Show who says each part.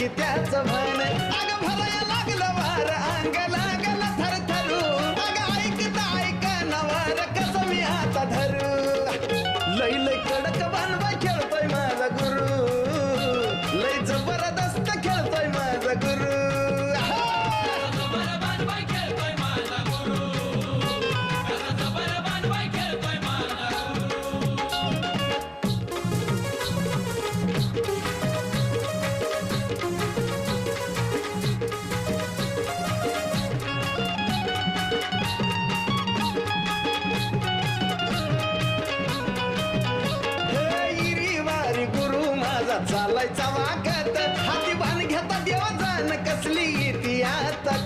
Speaker 1: की त्याच भान अग भराया लागलं वार अंग लागलं थरथरू अग ऐकता नवार कसं मी आता धरू लय लय कडक बांधवा खेळतोय माझा गुरु लय जबरदस्त खेळतोय माझा गुरु चालायचा वागत हाती बाण घेता देवा जाण कसली ती आता